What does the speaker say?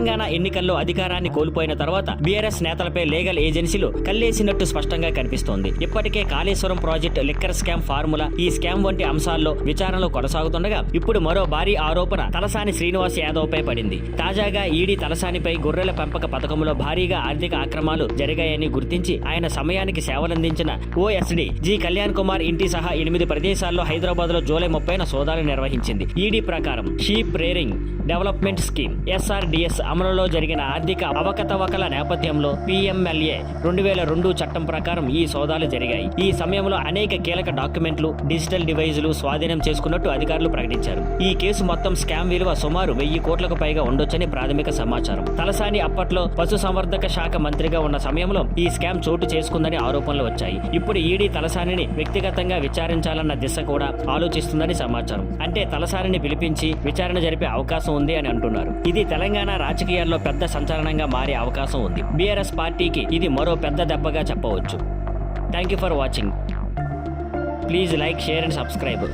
తెలంగాణ ఎన్నికల్లో అధికారాన్ని కోల్పోయిన తర్వాత బీఆర్ఎస్ నేతలపై లీగల్ ఏజెన్సీలు కల్లేసినట్టు స్పష్టంగా కనిపిస్తోంది. ఇప్పటికే Kaleshwaram project, liquor scam formula, ఈ స్కామ్ వంటి అంశాల్లో విచారణలు కొనసాగుతుండగా ఇప్పుడు మరో భారీ ఆరోపణ తలసాని శ్రీనివాస్ యాదవ్ పై పడింది. తాజాగా ఈడీ తలసానిపై గొర్రెల పెంపక పథకంలో భారీగా ఆర్థిక అక్రమాలు జరిగాయని గుర్తించి ఆయన సమయానికి సేవలందించిన ఓఎస్డీ జి కళ్యాణ్ కుమార్ ఇంటి సహా 8 ప్రదేశాల్లో హైదరాబాద్ లో జూలై 30న సోదాలు నిర్వహించింది. ఈడీ ప్రకారం sheep rearing development scheme SRDS అమలులో జరిగిన ఆర్థిక అవకతవకల నేపథ్యంలో PMLA 2002 చట్టం ప్రకారం ఈ సోదాలు జరిగాయి. ఈ సమయంలో అనేక కీలక డాక్యుమెంట్లు, డిజిటల్ డివైజులు స్వాధీనం చేసుకున్నట్టు అధికారులు ప్రకటించారు. ఈ కేసు మొత్తం స్కామ్ విలువ సుమారు 1000 కోట్లకు పైగా ఉండొచ్చని ప్రాథమిక సమాచారం. తలసాని అప్పట్లో పశుసంవర్ధక శాఖ మంత్రిగా ఉన్న సమయంలో ఈ స్కామ్ చోటు చేసుకుందని ఆరోపణలు వచ్చాయి. ఇప్పుడు ఈడీ తలసానిని వ్యక్తిగతంగా విచారించాలన్న దిశ కూడా ఆలోచిస్తుందని సమాచారం. అంటే తలసానిని పిలిపించి విచారణ జరిపే అవకాశం ఉంది అని అంటున్నారు. ఇది తెలంగాణ రాజకీయాల్లో పెద్ద సంచలనంగా మారే అవకాశం ఉంది. బీఆర్ఎస్ పార్టీకి ఇది మరో పెద్ద దెబ్బగా చెప్పవచ్చు. Thank you for watching. Please like, share and subscribe.